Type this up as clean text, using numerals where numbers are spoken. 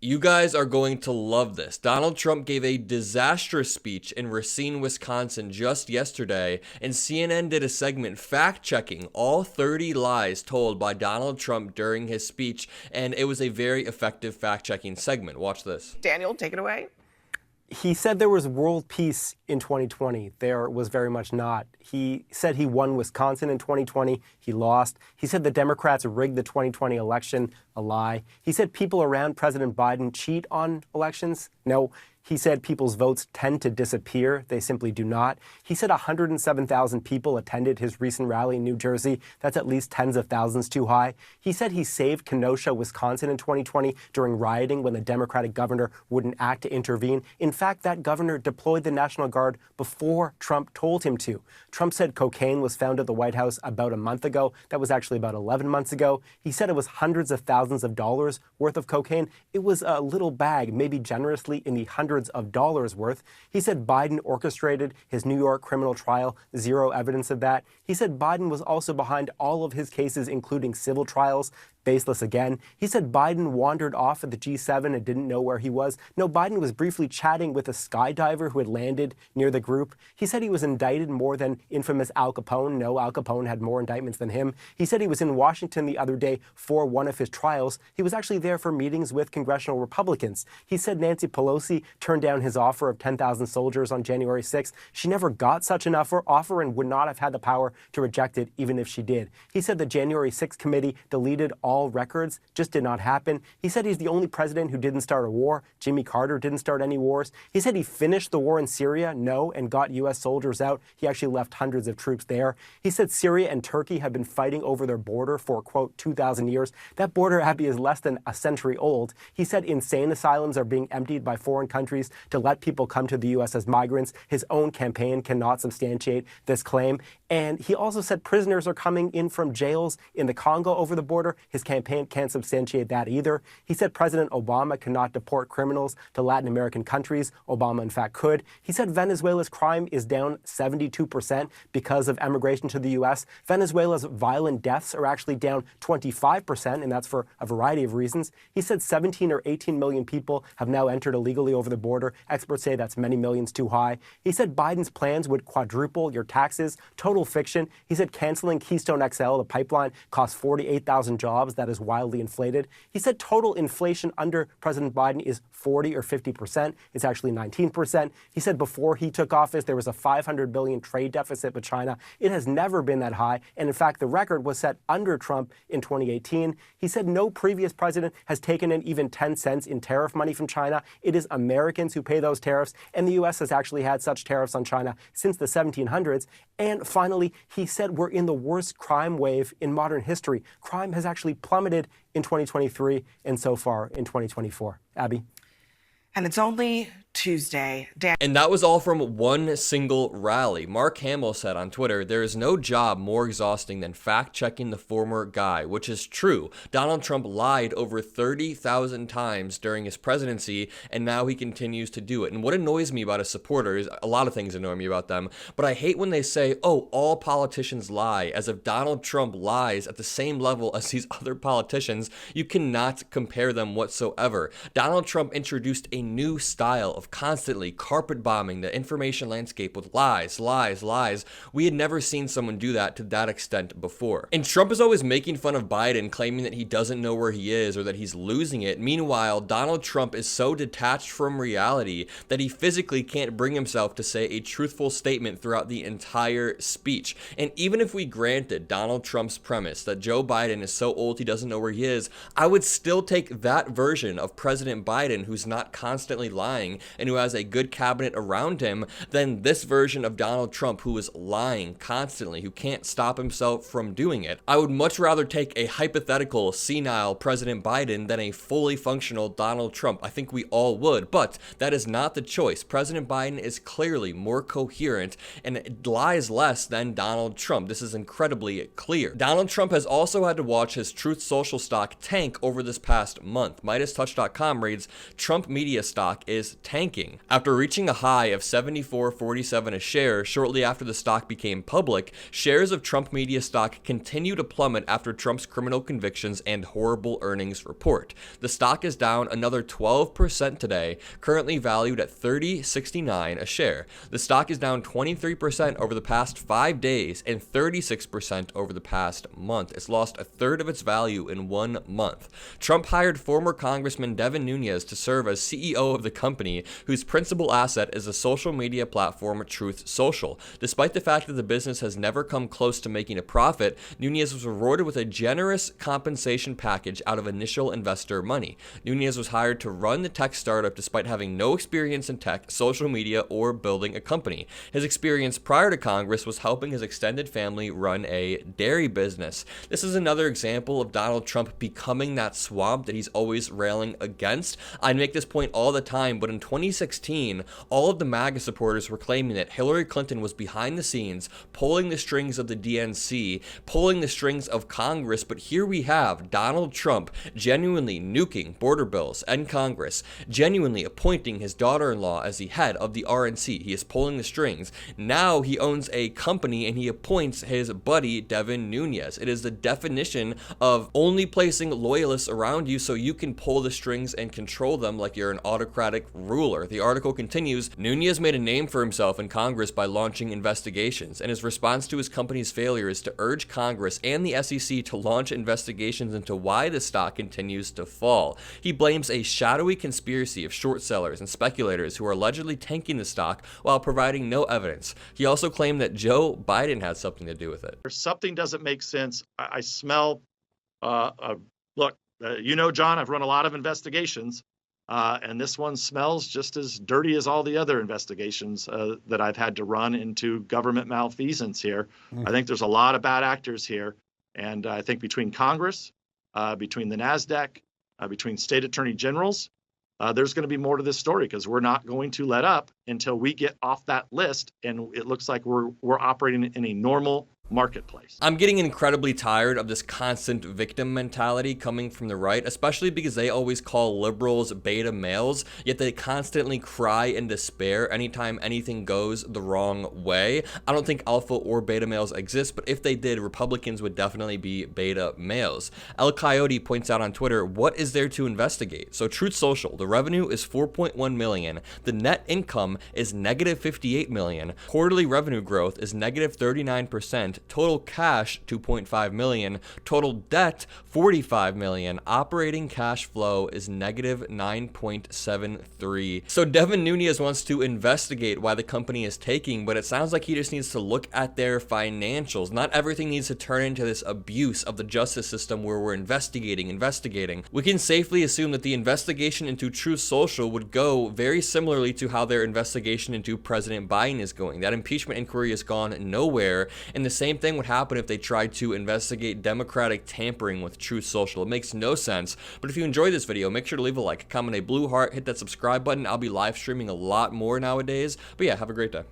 You guys are going to love this. Donald Trump gave a disastrous speech in Racine, Wisconsin just yesterday, and CNN did a segment fact-checking all 30 lies told by Donald Trump during his speech, and it was a very effective fact-checking segment. Watch this. Daniel, take it away. He said there was world peace in 2020. There was very much not. He said he won Wisconsin in 2020. He lost. He said the Democrats rigged the 2020 election. A lie. He said people around President Biden cheat on elections. No. He said people's votes tend to disappear. They simply do not. He said 107,000 people attended his recent rally in New Jersey. That's at least tens of thousands too high. He said he saved Kenosha, Wisconsin in 2020 during rioting when the Democratic governor wouldn't act to intervene. In fact, that governor deployed the National Guard before Trump told him to. Trump said cocaine was found at the White House about a month ago. That was actually about 11 months ago. He said it was hundreds of thousands of dollars worth of cocaine. It was a little bag, maybe generously in the hundreds of dollars worth. He said Biden orchestrated his New York criminal trial. Zero evidence of that. He said Biden was also behind all of his cases, including civil trials. Baseless again. He said Biden wandered off at the G7 and didn't know where he was. No, Biden was briefly chatting with a skydiver who had landed near the group. He said he was indicted more than infamous Al Capone. No, Al Capone had more indictments than him. He said he was in Washington the other day for one of his trials. He was actually there for meetings with congressional Republicans. He said Nancy Pelosi turned down his offer of 10,000 soldiers on January 6th. She never got such an offer and would not have had the power to reject it even if she did. He said the January 6th committee deleted all records. Just did not happen. He said he's the only president who didn't start a war. Jimmy Carter didn't start any wars. He said he finished the war in Syria. No, and got U.S. soldiers out. He actually left hundreds of troops there. He said Syria and Turkey have been fighting over their border for, quote, 2,000 years. That border, Abby, is less than a century old. He said insane asylums are being emptied by foreign countries to let people come to the U.S. as migrants. His own campaign cannot substantiate this claim. And he also said prisoners are coming in from jails in the Congo over the border. His campaign can't substantiate that either. He said President Obama cannot deport criminals to Latin American countries. Obama, in fact, could. He said Venezuela's crime is down 72% because of emigration to the U.S. Venezuela's violent deaths are actually down 25%, and that's for a variety of reasons. He said 17 or 18 million people have now entered illegally over the border. Experts say that's many millions too high. He said Biden's plans would quadruple your taxes. Total fiction. He said canceling Keystone XL, the pipeline, cost 48,000 jobs. That is wildly inflated. He said total inflation under President Biden is 40 or 50%. It's actually 19%. He said before he took office, there was a $500 billion trade deficit with China. It has never been that high. And in fact, the record was set under Trump in 2018. He said no previous president has taken in even 10 cents in tariff money from China. It is Americans who pay those tariffs. And the U.S. has actually had such tariffs on China since the 1700s. And finally, he said we're in the worst crime wave in modern history. Crime has actually plummeted in 2023 and so far in 2024. Abby? And it's only Tuesday. And that was all from one single rally. Mark Hamill said on Twitter, "There is no job more exhausting than fact-checking the former guy," which is true. Donald Trump lied over 30,000 times during his presidency, and now he continues to do it. And what annoys me about his supporters, a lot of things annoy me about them, but I hate when they say, oh, all politicians lie, as if Donald Trump lies at the same level as these other politicians. You cannot compare them whatsoever. Donald Trump introduced a new style of constantly carpet bombing the information landscape with lies, lies, lies. We had never seen someone do that to that extent before. And Trump is always making fun of Biden, claiming that he doesn't know where he is or that he's losing it. Meanwhile, Donald Trump is so detached from reality that he physically can't bring himself to say a truthful statement throughout the entire speech. And even if we granted Donald Trump's premise that Joe Biden is so old he doesn't know where he is, I would still take that version of President Biden, who's not constantly lying and who has a good cabinet around him, than this version of Donald Trump, who is lying constantly, who can't stop himself from doing it. I would much rather take a hypothetical senile President Biden than a fully functional Donald Trump. I think we all would, but that is not the choice. President Biden is clearly more coherent and lies less than Donald Trump. This is incredibly clear. Donald Trump has also had to watch his Truth Social stock tank over this past month. MeidasTouch.com reads, Trump media stock is tanking tanking. After reaching a high of $74.47 a share shortly after the stock became public, shares of Trump Media stock continue to plummet after Trump's criminal convictions and horrible earnings report. The stock is down another 12% today, currently valued at $30.69 a share. The stock is down 23% over the past 5 days and 36% over the past month. It's lost a third of its value in 1 month. Trump hired former Congressman Devin Nunes to serve as CEO of the company, whose principal asset is the social media platform Truth Social. Despite the fact that the business has never come close to making a profit, Nunes was rewarded with a generous compensation package out of initial investor money. Nunes was hired to run the tech startup despite having no experience in tech, social media, or building a company. His experience prior to Congress was helping his extended family run a dairy business. This is another example of Donald Trump becoming that swamp that he's always railing against. I make this point all the time, but in 2016, all of the MAGA supporters were claiming that Hillary Clinton was behind the scenes, pulling the strings of the DNC, pulling the strings of Congress, but here we have Donald Trump genuinely nuking border bills and Congress, genuinely appointing his daughter-in-law as the head of the RNC. He is pulling the strings. Now he owns a company and he appoints his buddy Devin Nunes. It is the definition of only placing loyalists around you so you can pull the strings and control them like you're an autocratic ruler. The article continues, Nunes made a name for himself in Congress by launching investigations, and his response to his company's failure is to urge Congress and the SEC to launch investigations into why the stock continues to fall. He blames a shadowy conspiracy of short sellers and speculators who are allegedly tanking the stock while providing no evidence. He also claimed that Joe Biden had something to do with it. Something doesn't make sense. I smell, look, John, I've run a lot of investigations, and this one smells just as dirty as all the other investigations that I've had to run into government malfeasance here. I think there's a lot of bad actors here. And I think between Congress, between the NASDAQ, between state attorney generals, there's going to be more to this story because we're not going to let up until we get off that list. And it looks like we're operating in a normal marketplace. I'm getting incredibly tired of this constant victim mentality coming from the right, especially because they always call liberals beta males, yet they constantly cry in despair anytime anything goes the wrong way. I don't think alpha or beta males exist, but if they did, Republicans would definitely be beta males. El Coyote points out on Twitter, what is there to investigate? So Truth Social, the revenue is $4.1 million. The net income is negative $58 million. Quarterly revenue growth is negative 39%. Total cash, $2.5 million. Total debt, $45 million. Operating cash flow is negative 9.73. So Devin Nunes wants to investigate why the company is taking, but it sounds like he just needs to look at their financials. Not everything needs to turn into this abuse of the justice system where we're investigating. We can safely assume that the investigation into Truth Social would go very similarly to how their investigation into President Biden is going. That impeachment inquiry has gone nowhere, and the same thing would happen if they tried to investigate Democratic tampering with Truth Social. It makes no sense. But if you enjoyed this video, make sure to leave a like, comment a blue heart, hit that subscribe button. I'll be live streaming a lot more nowadays. But yeah, have a great day.